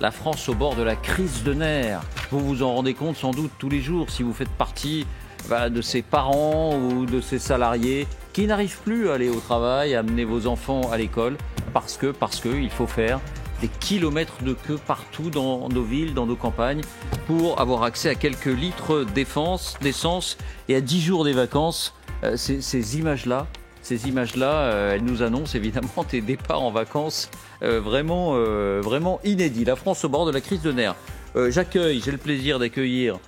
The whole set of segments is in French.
La France au bord de la crise de nerfs. Vous vous en rendez compte sans doute tous les jours si vous faites partie de ces parents ou de ces salariés qui n'arrivent plus à aller au travail, à amener vos enfants à l'école parce que il faut faire des kilomètres de queue partout dans nos villes, dans nos campagnes pour avoir accès à quelques litres d'essence et à 10 jours des vacances. Ces images-là, elles nous annoncent évidemment des départs en vacances vraiment inédits. La France au bord de la crise de nerfs. J'ai le plaisir d'accueillir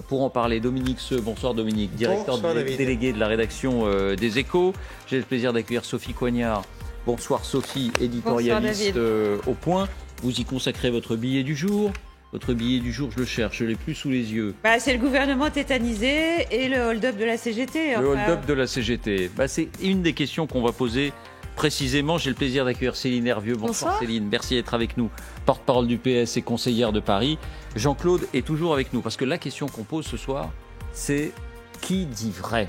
pour en parler Dominique Seux. Bonsoir Dominique, directeur délégué de la rédaction des Échos. J'ai le plaisir d'accueillir Sophie Coignard. Bonsoir Sophie, éditorialiste au Point. Vous y consacrez votre billet du jour. Votre billet du jour, je le cherche, je ne l'ai plus sous les yeux. C'est le gouvernement tétanisé et le hold-up de la CGT. Le hold-up de la CGT. C'est une des questions qu'on va poser précisément. J'ai le plaisir d'accueillir Céline Hervieux. Bonsoir Céline, merci d'être avec nous. Porte-parole du PS et conseillère de Paris. Jean-Claude est toujours avec nous parce que la question qu'on pose ce soir, c'est qui dit vrai ?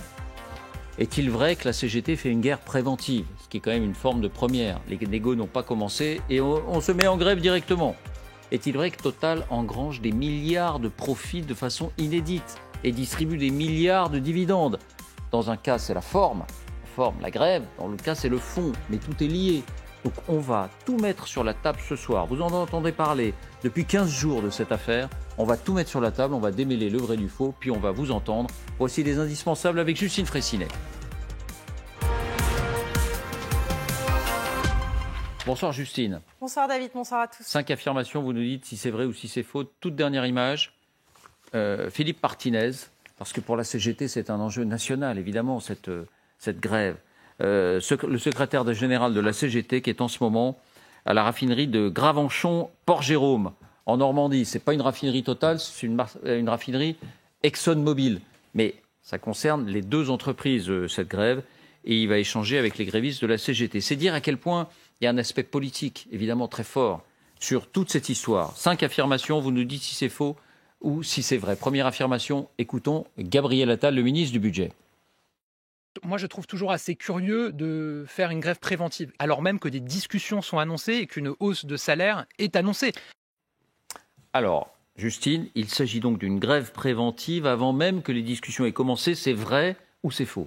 Est-il vrai que la CGT fait une guerre préventive ? Ce qui est quand même une forme de première. Les négos n'ont pas commencé et on se met en grève directement. Est-il vrai que Total engrange des milliards de profits de façon inédite et distribue des milliards de dividendes ? Dans un cas, c'est la forme, la grève. Dans l'autre cas, c'est le fond. Mais tout est lié. Donc on va tout mettre sur la table ce soir. Vous en entendez parler depuis 15 jours de cette affaire. On va tout mettre sur la table, on va démêler le vrai du faux, puis on va vous entendre. Voici les indispensables avec Justine Fraissinet. Bonsoir Justine. Bonsoir David, bonsoir à tous. 5 affirmations, vous nous dites si c'est vrai ou si c'est faux. Toute dernière image, Philippe Martinez, parce que pour la CGT c'est un enjeu national évidemment cette grève. Le secrétaire général de la CGT qui est en ce moment à la raffinerie de Gravenchon-Port-Jérôme en Normandie. Ce n'est pas une raffinerie Total, c'est une raffinerie ExxonMobil. Mais ça concerne les deux entreprises, cette grève, et il va échanger avec les grévistes de la CGT. C'est dire à quel point il y a un aspect politique, évidemment, très fort sur toute cette histoire. 5 affirmations, vous nous dites si c'est faux ou si c'est vrai. Première affirmation, écoutons Gabriel Attal, le ministre du Budget. Moi, je trouve toujours assez curieux de faire une grève préventive, alors même que des discussions sont annoncées et qu'une hausse de salaire est annoncée. Alors, Justine, il s'agit donc d'une grève préventive avant même que les discussions aient commencé. C'est vrai ou c'est faux ?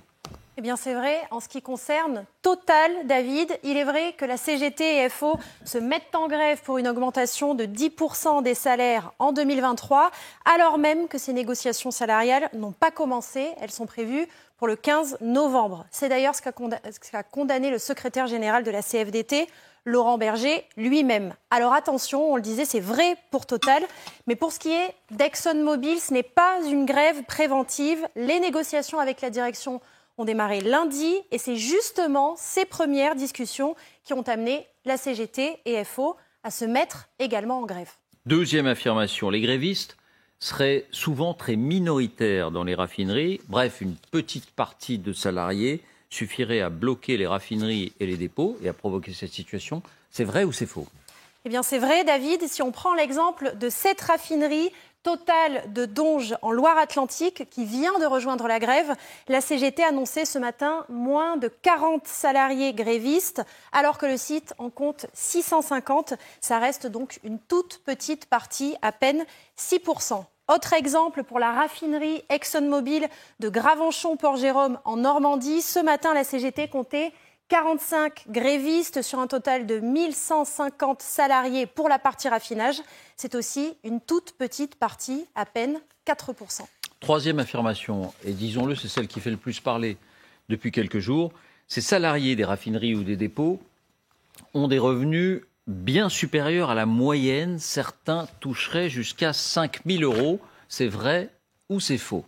Eh bien, c'est vrai. En ce qui concerne Total, David, il est vrai que la CGT et FO se mettent en grève pour une augmentation de 10% des salaires en 2023, alors même que ces négociations salariales n'ont pas commencé. Elles sont prévues pour le 15 novembre. C'est d'ailleurs ce qu'a condamné le secrétaire général de la CFDT, Laurent Berger, lui-même. Alors attention, on le disait, c'est vrai pour Total, mais pour ce qui est d'ExxonMobil, ce n'est pas une grève préventive. Les négociations avec la direction ont démarré lundi et c'est justement ces premières discussions qui ont amené la CGT et FO à se mettre également en grève. Deuxième affirmation, les grévistes seraient souvent très minoritaires dans les raffineries. Bref, une petite partie de salariés suffirait à bloquer les raffineries et les dépôts et à provoquer cette situation. C'est vrai ou c'est faux ? Eh bien c'est vrai David, si on prend l'exemple de cette raffinerie Total de Donges en Loire-Atlantique qui vient de rejoindre la grève, la CGT annonçait ce matin moins de 40 salariés grévistes alors que le site en compte 650. Ça reste donc une toute petite partie, à peine 6%. Autre exemple pour la raffinerie ExxonMobil de Gravenchon-Port-Jérôme en Normandie. Ce matin, la CGT comptait 45 grévistes sur un total de 1150 salariés pour la partie raffinage. C'est aussi une toute petite partie, à peine 4%. Troisième affirmation, et disons-le, c'est celle qui fait le plus parler depuis quelques jours. Ces salariés des raffineries ou des dépôts ont des revenus bien supérieurs à la moyenne. Certains toucheraient jusqu'à 5 000 €. C'est vrai ou c'est faux ?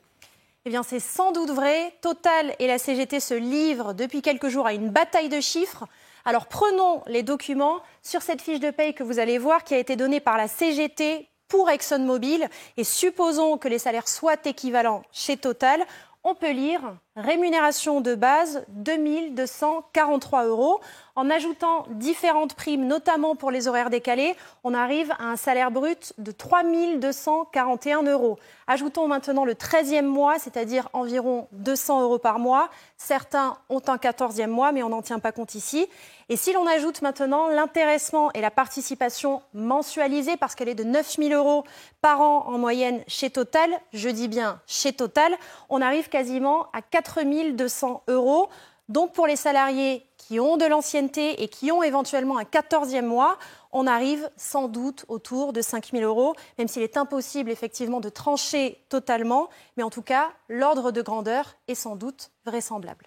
Eh bien, c'est sans doute vrai. Total et la CGT se livrent depuis quelques jours à une bataille de chiffres. Alors, prenons les documents sur cette fiche de paye que vous allez voir qui a été donnée par la CGT pour ExxonMobil. Et supposons que les salaires soient équivalents chez Total. On peut lire rémunération de base 2 243 €. En ajoutant différentes primes, notamment pour les horaires décalés, on arrive à un salaire brut de 3 241 €. Ajoutons maintenant le 13e mois, c'est-à-dire environ 200 € par mois. Certains ont un 14e mois, mais on n'en tient pas compte ici. Et si l'on ajoute maintenant l'intéressement et la participation mensualisée, parce qu'elle est de 9 000 € par an en moyenne chez Total, je dis bien chez Total, on arrive quasiment à 4 200 €. Donc pour les salariés qui ont de l'ancienneté et qui ont éventuellement un 14e mois, on arrive sans doute autour de 5 000 €, même s'il est impossible effectivement de trancher totalement. Mais en tout cas, l'ordre de grandeur est sans doute vraisemblable.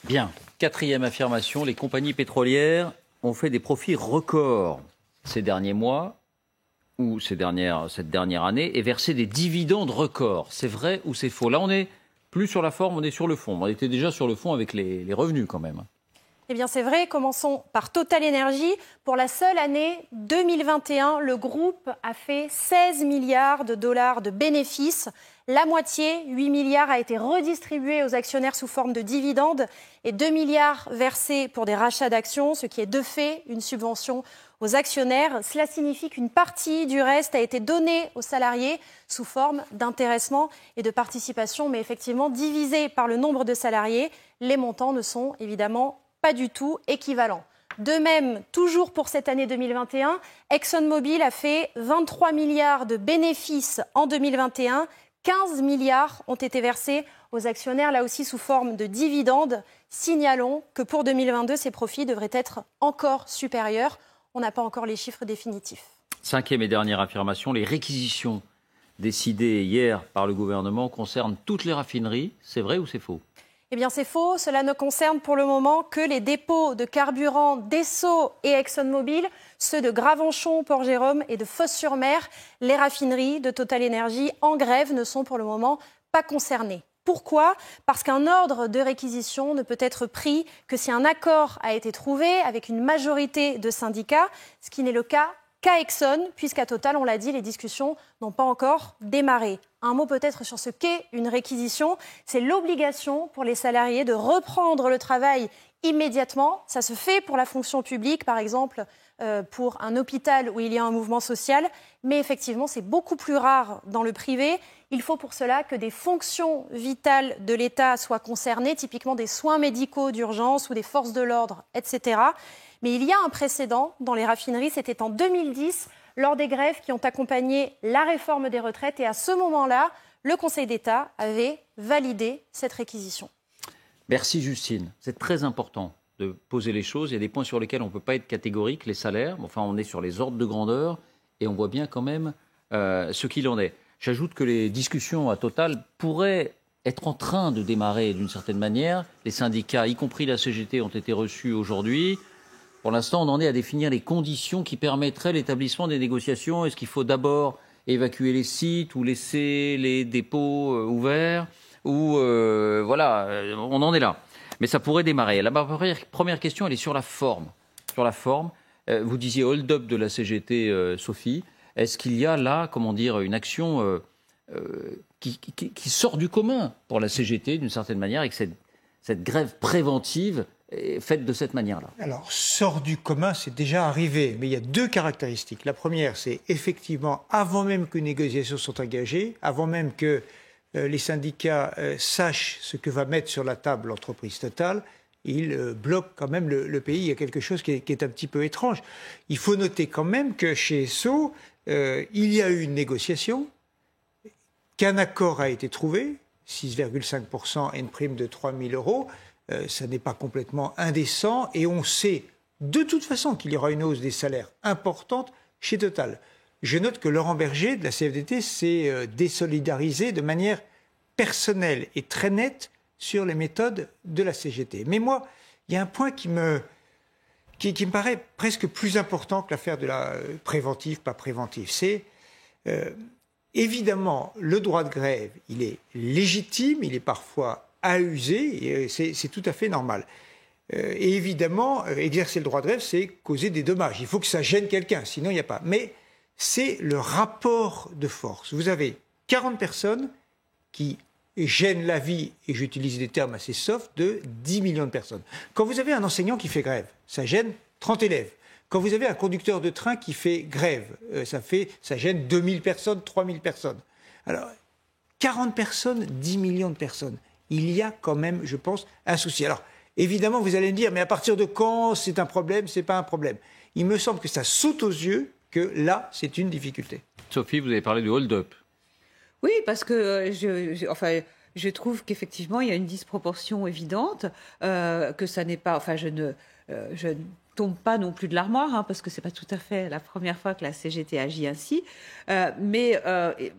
Bien. 4e affirmation, les compagnies pétrolières ont fait des profits records ces derniers mois ou cette dernière année et versé des dividendes records. C'est vrai ou c'est faux? Là, on est plus sur la forme, on est sur le fond. On était déjà sur le fond avec les revenus quand même. Eh bien, c'est vrai. Commençons par Total Energy. Pour la seule année 2021, le groupe a fait 16 milliards de dollars de bénéfices. La moitié, 8 milliards, a été redistribuée aux actionnaires sous forme de dividendes et 2 milliards versés pour des rachats d'actions, ce qui est de fait une subvention aux actionnaires. Cela signifie qu'une partie du reste a été donnée aux salariés sous forme d'intéressement et de participation, mais effectivement divisé par le nombre de salariés, les montants ne sont évidemment pas du tout équivalents. De même, toujours pour cette année 2021, ExxonMobil a fait 23 milliards de bénéfices en 2021. 15 milliards ont été versés aux actionnaires, là aussi sous forme de dividendes. Signalons que pour 2022, ces profits devraient être encore supérieurs. On n'a pas encore les chiffres définitifs. 5e et dernière affirmation, les réquisitions décidées hier par le gouvernement concernent toutes les raffineries. C'est vrai ou c'est faux? Eh bien, c'est faux. Cela ne concerne pour le moment que les dépôts de carburant d'Esso et ExxonMobil, ceux de Gravenchon, Port-Jérôme et de Fos-sur-Mer. Les raffineries de Total Energy en grève ne sont pour le moment pas concernées. Pourquoi? Parce qu'un ordre de réquisition ne peut être pris que si un accord a été trouvé avec une majorité de syndicats, ce qui n'est le cas qu'à Exxon, puisqu'à Total, on l'a dit, les discussions n'ont pas encore démarré. Un mot peut-être sur ce qu'est une réquisition. C'est l'obligation pour les salariés de reprendre le travail immédiatement. Ça se fait pour la fonction publique, par exemple, pour un hôpital où il y a un mouvement social. Mais effectivement, c'est beaucoup plus rare dans le privé. Il faut pour cela que des fonctions vitales de l'État soient concernées, typiquement des soins médicaux d'urgence ou des forces de l'ordre, etc. Mais il y a un précédent dans les raffineries, c'était en 2010, lors des grèves qui ont accompagné la réforme des retraites. Et à ce moment-là, le Conseil d'État avait validé cette réquisition. Merci Justine. C'est très important de poser les choses. Il y a des points sur lesquels on ne peut pas être catégorique, les salaires. Enfin, on est sur les ordres de grandeur et on voit bien quand même ce qu'il en est. J'ajoute que les discussions à Total pourraient être en train de démarrer d'une certaine manière. Les syndicats, y compris la CGT, ont été reçus aujourd'hui. Pour l'instant, on en est à définir les conditions qui permettraient l'établissement des négociations. Est-ce qu'il faut d'abord évacuer les sites ou laisser les dépôts ouverts ou voilà, on en est là. Mais ça pourrait démarrer. Ma première question, elle est sur la forme. Sur la forme, vous disiez hold-up de la CGT, Sophie. Est-ce qu'il y a là, comment dire, une action qui sort du commun pour la CGT d'une certaine manière, avec cette grève préventive faite de cette manière-là? Alors, sort du commun, c'est déjà arrivé, mais il y a deux caractéristiques. La première, c'est effectivement, avant même que les négociations soient engagées, avant même que les syndicats sachent ce que va mettre sur la table l'entreprise Total, ils bloquent quand même le pays. Il y a quelque chose qui est un petit peu étrange. Il faut noter quand même que chez Esso, il y a eu une négociation, qu'un accord a été trouvé, 6,5% et une prime de 3 000 €. Ça n'est pas complètement indécent et on sait de toute façon qu'il y aura une hausse des salaires importante chez Total. Je note que Laurent Berger de la CFDT s'est désolidarisé de manière personnelle et très nette sur les méthodes de la CGT. Mais moi, il y a un point qui me paraît presque plus important que l'affaire de la préventive, pas préventive. C'est évidemment le droit de grève, il est légitime, il est parfois à user, et c'est tout à fait normal. Et évidemment, exercer le droit de grève, c'est causer des dommages. Il faut que ça gêne quelqu'un, sinon il n'y a pas. Mais c'est le rapport de force. Vous avez 40 personnes qui gêne la vie, et j'utilise des termes assez soft, de 10 millions de personnes. Quand vous avez un enseignant qui fait grève, ça gêne 30 élèves. Quand vous avez un conducteur de train qui fait grève, ça gêne 2000 personnes, 3000 personnes. Alors, 40 personnes, 10 millions de personnes. Il y a quand même, je pense, un souci. Alors, évidemment, vous allez me dire, mais à partir de quand c'est un problème, c'est pas un problème? Il me semble que ça saute aux yeux que là, c'est une difficulté. Sophie, vous avez parlé du hold-up. Oui, parce que je trouve qu'effectivement, il y a une disproportion évidente, que ça n'est pas... Enfin, je ne tombe pas non plus de l'armoire, parce que ce n'est pas tout à fait la première fois que la CGT agit ainsi. Mais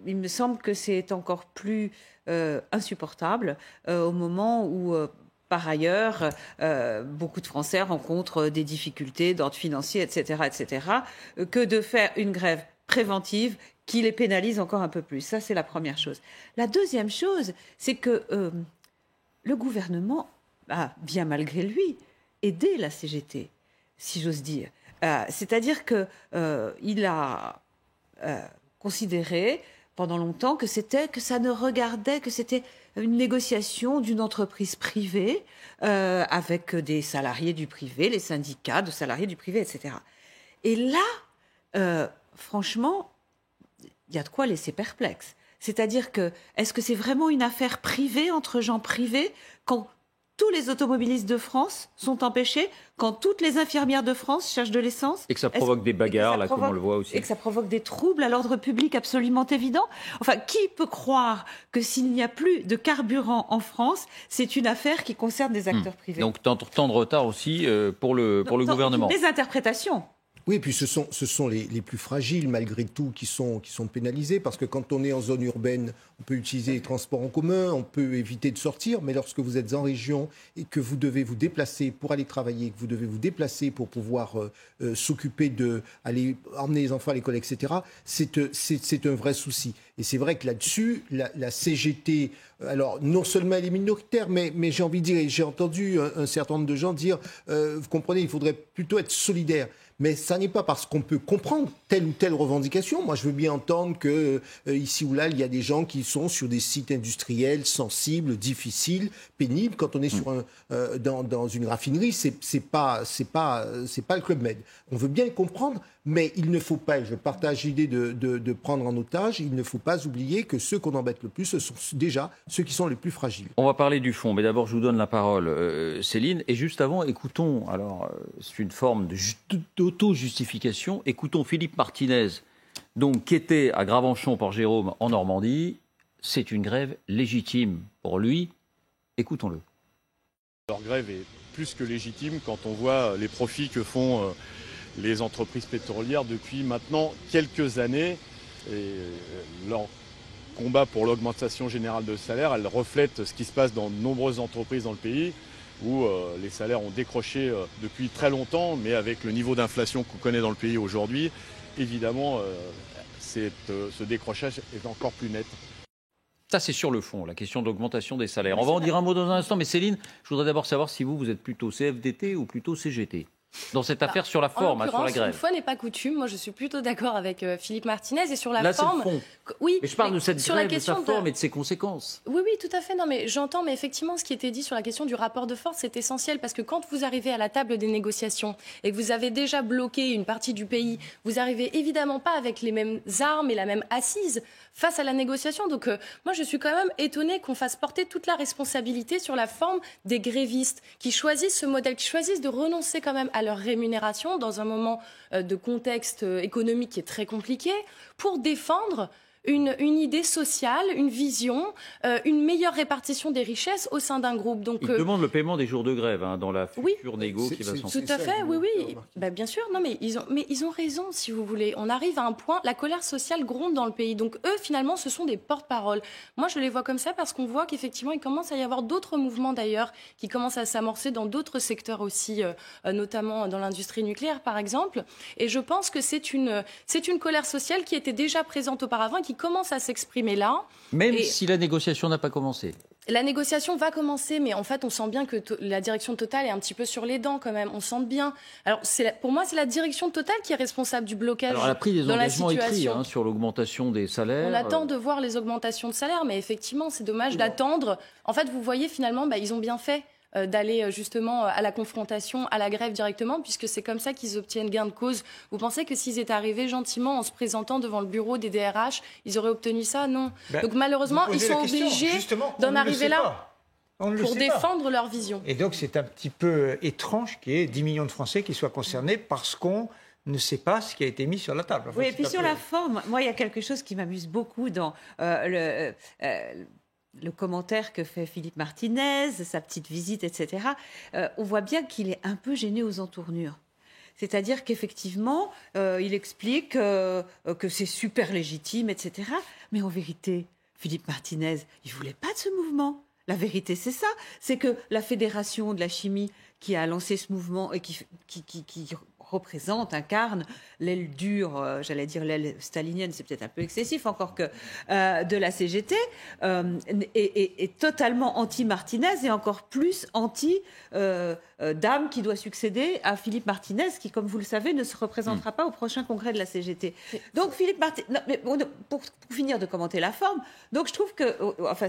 il me semble que c'est encore plus insupportable au moment où... Par ailleurs, beaucoup de Français rencontrent des difficultés d'ordre financier, etc., que de faire une grève préventive qui les pénalise encore un peu plus. Ça, c'est la première chose. La deuxième chose, c'est que le gouvernement a, bien malgré lui, aidé la CGT, si j'ose dire. C'est-à-dire qu'il a considéré pendant longtemps que ça ne regardait, que c'était une négociation d'une entreprise privée avec des salariés du privé, les syndicats de salariés du privé, etc. Et là, franchement, il y a de quoi laisser perplexe. C'est-à-dire que, est-ce que c'est vraiment une affaire privée entre gens privés quand tous les automobilistes de France sont empêchés, quand toutes les infirmières de France cherchent de l'essence? Et que ça provoque des bagarres, là, comme on le voit aussi. Et que ça provoque des troubles à l'ordre public absolument évidents. Enfin, qui peut croire que s'il n'y a plus de carburant en France, c'est une affaire qui concerne des acteurs privés? Donc, tant de retard aussi pour le gouvernement. Des interprétations. Oui, et puis ce sont les plus fragiles, malgré tout, qui sont pénalisés, parce que quand on est en zone urbaine, on peut utiliser les transports en commun, on peut éviter de sortir, mais lorsque vous êtes en région et que vous devez vous déplacer pour aller travailler, que vous devez vous déplacer pour pouvoir s'occuper aller emmener les enfants à l'école, etc., c'est un vrai souci. Et c'est vrai que là-dessus, la CGT, alors non seulement elle est minoritaire, mais j'ai envie de dire, j'ai entendu un certain nombre de gens dire, vous comprenez, il faudrait plutôt être solidaire. Mais ça n'est pas parce qu'on peut comprendre telle ou telle revendication. Moi, je veux bien entendre que ici ou là, il y a des gens qui sont sur des sites industriels sensibles, difficiles, pénibles. Quand on est dans une raffinerie, c'est pas le Club Med. On veut bien comprendre, mais il ne faut pas, et je partage l'idée de prendre en otage, il ne faut pas oublier que ceux qu'on embête le plus, ce sont déjà ceux qui sont les plus fragiles. On va parler du fond, mais d'abord, je vous donne la parole, Céline. Et juste avant, écoutons, alors c'est une forme d'auto-justification, écoutons Philippe Martinez, donc, qui était à Gravenchon-Port-Jérôme en Normandie. C'est une grève légitime pour lui. Écoutons-le. Leur grève est plus que légitime quand on voit les profits que font les entreprises pétrolières depuis maintenant quelques années. Et leur combat pour l'augmentation générale de salaire, elle reflète ce qui se passe dans de nombreuses entreprises dans le pays, où les salaires ont décroché depuis très longtemps, mais avec le niveau d'inflation qu'on connaît dans le pays aujourd'hui, évidemment, ce décrochage est encore plus net. Ça, c'est sur le fond, la question de l'augmentation des salaires. On va en dire un mot dans un instant, mais Céline, je voudrais d'abord savoir si vous êtes plutôt CFDT ou plutôt CGT dans cette affaire sur la forme, sur la grève. Une fois n'est pas coutume, moi je suis plutôt d'accord avec Philippe Martinez et sur la forme. C'est le fond. Oui, mais je parle de cette grève, de sa forme et de ses conséquences. Oui, tout à fait. Non, mais j'entends, mais effectivement, ce qui était dit sur la question du rapport de force, c'est essentiel parce que quand vous arrivez à la table des négociations et que vous avez déjà bloqué une partie du pays, vous arrivez évidemment pas avec les mêmes armes et la même assise face à la négociation. Donc, moi, je suis quand même étonnée qu'on fasse porter toute la responsabilité sur la forme des grévistes qui choisissent ce modèle, qui choisissent de renoncer quand même à leur rémunération dans un moment de contexte économique qui est très compliqué pour défendre une idée sociale, une vision, une meilleure répartition des richesses au sein d'un groupe. Donc, ils demandent le paiement des jours de grève dans la future négo qui va s'en tout à fait, oui. Bah, bien sûr, non, mais ils ont raison, si vous voulez. On arrive à un point, la colère sociale gronde dans le pays. Donc eux, finalement, ce sont des porte-paroles. Moi, je les vois comme ça parce qu'on voit qu'effectivement, il commence à y avoir d'autres mouvements d'ailleurs qui commencent à s'amorcer dans d'autres secteurs aussi, notamment dans l'industrie nucléaire, par exemple. Et je pense que c'est une colère sociale qui était déjà présente auparavant et qui commence à s'exprimer là. Même si la négociation n'a pas commencé. La négociation va commencer, mais en fait, on sent bien que la direction de Total est un petit peu sur les dents quand même. On sent bien. Alors, pour moi, c'est la direction de Total qui est responsable du blocage dans la situation. Alors, elle a pris des engagements écrits sur l'augmentation des salaires. On attend de voir les augmentations de salaire, mais effectivement, c'est dommage d'attendre. En fait, vous voyez, finalement, ils ont bien fait d'aller justement à la confrontation, à la grève directement, puisque c'est comme ça qu'ils obtiennent gain de cause. Vous pensez que s'ils étaient arrivés gentiment en se présentant devant le bureau des DRH, ils auraient obtenu ça? Non. Donc malheureusement, ils sont obligés d'en arriver là pour défendre leur vision. Et donc c'est un petit peu étrange qu'il y ait 10 millions de Français qui soient concernés parce qu'on ne sait pas ce qui a été mis sur la table. Oui, et puis sur la forme, moi, il y a quelque chose qui m'amuse beaucoup dans le commentaire que fait Philippe Martinez, sa petite visite, etc., on voit bien qu'il est un peu gêné aux entournures. C'est-à-dire qu'effectivement, il explique que c'est super légitime, etc. Mais en vérité, Philippe Martinez, il ne voulait pas de ce mouvement. La vérité, c'est ça. C'est que la Fédération de la chimie qui a lancé ce mouvement et qui représente, incarne l'aile dure, j'allais dire l'aile stalinienne, c'est peut-être un peu excessif encore que de la CGT, est totalement anti-Martinez et encore plus anti-dame qui doit succéder à Philippe Martinez, qui, comme vous le savez, ne se représentera pas au prochain congrès de la CGT. Donc Philippe Martinez, pour finir de commenter la forme, donc je trouve que,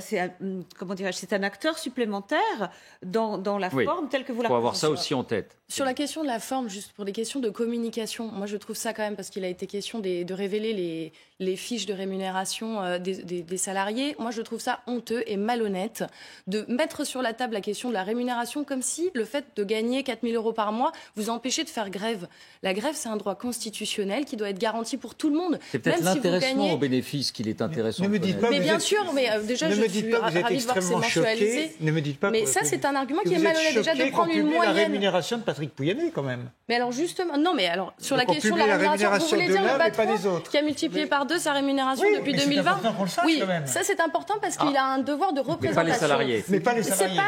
c'est un acteur supplémentaire dans la forme telle que vous la représentez. Il faut avoir ça aussi en tête. Sur la question de la forme, juste pour des questions de communication, moi je trouve ça quand même, parce qu'il a été question de révéler les fiches de rémunération des salariés, moi je trouve ça honteux et malhonnête de mettre sur la table la question de la rémunération comme si le fait de gagner 4 000 € par mois vous empêchait de faire grève. La grève, c'est un droit constitutionnel qui doit être garanti pour tout le monde. C'est peut-être l'intéressement au bénéfice qu'il est intéressant. Ne me dites pas, mais bien sûr, mais déjà je suis ravie de voir que c'est mensualisé. Ne me dites pas. Mais ça, c'est un argument qui est malhonnête déjà de prendre une moyenne. La rémunération de Patrick Pouyanné, quand même. Mais alors justement, non, mais alors sur la Donc question de la rémunération, vous voulez dire le patron qui a multiplié par 2 sa rémunération depuis 2020? Oui, ça c'est important parce qu'il a un devoir de représentation. Mais pas les salariés. Mais pas les salariés.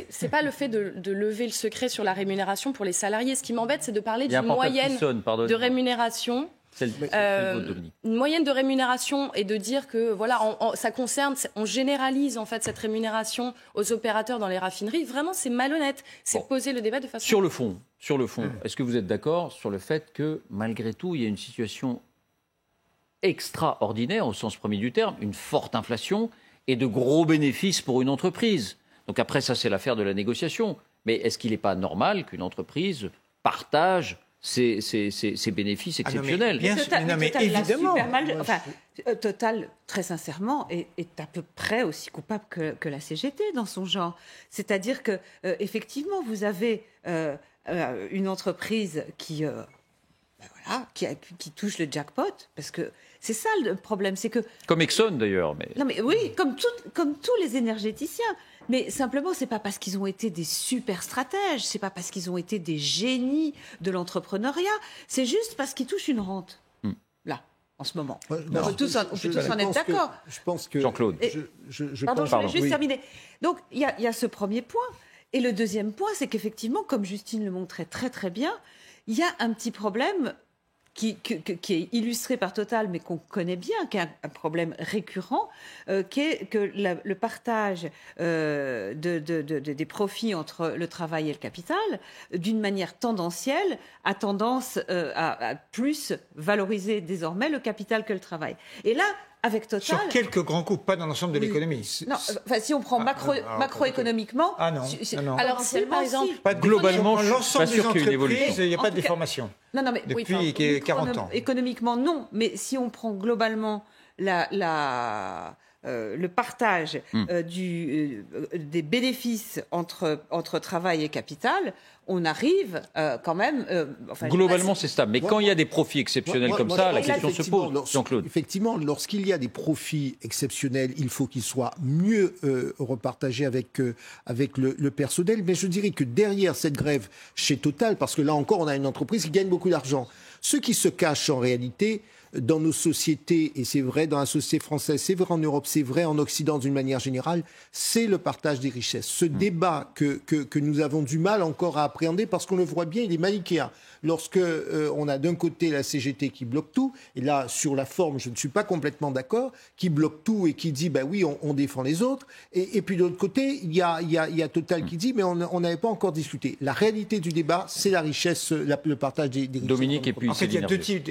C'est pas le fait de lever le secret sur la rémunération pour les salariés. Ce qui m'embête, c'est de parler d'une moyenne de rémunération. Une moyenne de rémunération et de dire que voilà, ça concerne, on généralise en fait cette rémunération aux opérateurs dans les raffineries. Vraiment, c'est malhonnête. C'est poser le débat de façon. Sur le fond, est-ce que vous êtes d'accord sur le fait que malgré tout, il y a une situation extraordinaire au sens premier du terme, une forte inflation et de gros bénéfices pour une entreprise? Donc après, ça c'est l'affaire de la négociation. Mais est-ce qu'il n'est pas normal qu'une entreprise partage ces bénéfices exceptionnels? Évidemment. Total, très sincèrement, est à peu près aussi coupable que la CGT dans son genre. C'est-à-dire que effectivement, vous avez une entreprise qui touche le jackpot, parce que c'est ça le problème, c'est que... Comme Exxon d'ailleurs. Mais... Non mais oui, comme tous les énergéticiens. Mais simplement, c'est pas parce qu'ils ont été des super stratèges, c'est pas parce qu'ils ont été des génies de l'entrepreneuriat, c'est juste parce qu'ils touchent une rente. Là, en ce moment. On peut tous en être d'accord. Je pense que... Jean-Claude. Je voulais juste terminer. Donc, il y a ce premier point. Et le deuxième point, c'est qu'effectivement, comme Justine le montrait très très bien, il y a un petit problème qui est illustré par Total, mais qu'on connaît bien, qui est un problème récurrent, qui est que le partage des profits entre le travail et le capital, d'une manière tendancielle, a tendance à plus valoriser désormais le capital que le travail. Et là, avec Total... Sur quelques grands coups, pas dans l'ensemble de l'économie. Non, si on prend macroéconomiquement... Non. Alors si, par exemple... Globalement, je l'ensemble suis pas sûr qu'il y ait une évolution. Il n'y a pas de déformation. Non, mais depuis 40 ans. Économiquement, non. Mais si on prend globalement le partage des bénéfices entre travail et capital, on arrive quand même... Globalement, c'est stable. Mais quand il y a des profits exceptionnels la question se pose. Jean-Claude. Effectivement, lorsqu'il y a des profits exceptionnels, il faut qu'ils soient mieux repartagés avec le personnel. Mais je dirais que derrière cette grève chez Total, parce que là encore, on a une entreprise qui gagne beaucoup d'argent, ce qui se cache en réalité, dans nos sociétés, et c'est vrai dans la société française, c'est vrai en Europe, c'est vrai en Occident d'une manière générale, c'est le partage des richesses. Ce débat que nous avons du mal encore à appréhender, parce qu'on le voit bien, il est manichéen. Lorsque on a d'un côté la CGT qui bloque tout, et là, sur la forme, je ne suis pas complètement d'accord, qui bloque tout et qui dit, ben oui, on défend les autres, et puis de l'autre côté, il y a Total qui dit, mais on n'avait pas encore discuté. La réalité du débat, c'est la richesse, le partage des richesses. Dominique, et puis en fait, il y a deux types.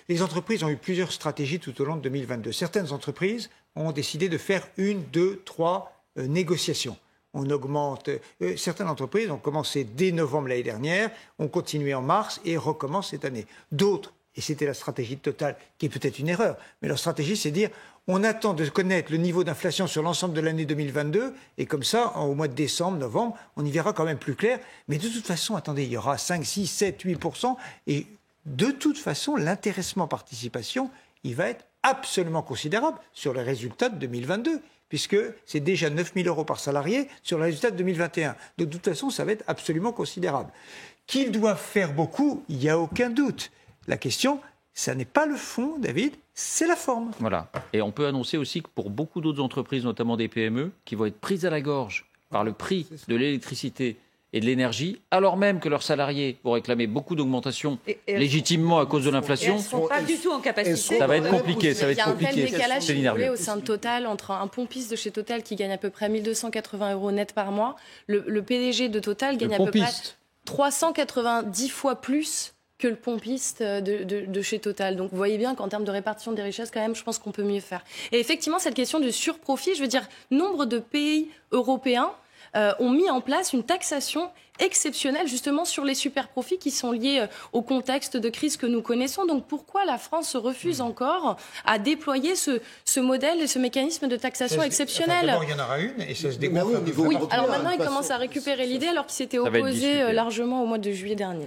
Les entreprises ont eu plusieurs stratégies tout au long de 2022. Certaines entreprises ont décidé de faire 1, 2, 3 négociations. On augmente. Certaines entreprises ont commencé dès novembre l'année dernière, ont continué en mars et recommencent cette année. D'autres, et c'était la stratégie de Total, qui est peut-être une erreur, mais leur stratégie, c'est de dire on attend de connaître le niveau d'inflation sur l'ensemble de l'année 2022, et comme ça, au mois de décembre, novembre, on y verra quand même plus clair. Mais de toute façon, attendez, il y aura 5, 6, 7, 8%, et de toute façon, l'intéressement participation, il va être absolument considérable sur les résultats de 2022, puisque c'est déjà 9 000 € par salarié sur les résultats de 2021. Donc, de toute façon, ça va être absolument considérable. Qu'ils doivent faire beaucoup, il n'y a aucun doute. La question, ça n'est pas le fond, David, c'est la forme. Voilà. Et on peut annoncer aussi que pour beaucoup d'autres entreprises, notamment des PME, qui vont être prises à la gorge par le prix de l'électricité et de l'énergie, alors même que leurs salariés vont réclamer beaucoup d'augmentation légitimement à cause de l'inflation. Elles ne sont pas du tout en capacité. Ça va être compliqué. Ça va Il y être a un tel compliqué. décalage, si vous nerveux. voulez, au sein de Total, entre un pompiste de chez Total qui gagne à peu près 1 280 € net par mois, le PDG de Total gagne à peu près 390 fois plus que le pompiste de chez Total. Donc vous voyez bien qu'en termes de répartition des richesses, quand même, je pense qu'on peut mieux faire. Et effectivement, cette question de surprofit, je veux dire, nombre de pays européens ont mis en place une taxation exceptionnelle justement sur les superprofits qui sont liés au contexte de crise que nous connaissons. Donc pourquoi la France se refuse encore à déployer ce modèle et ce mécanisme de taxation exceptionnel? D'abord, il y en aura une et ça se dégonfle au niveau Oui, européen. alors maintenant il commence à récupérer l'idée alors qu'il s'était opposé largement au mois de juillet dernier.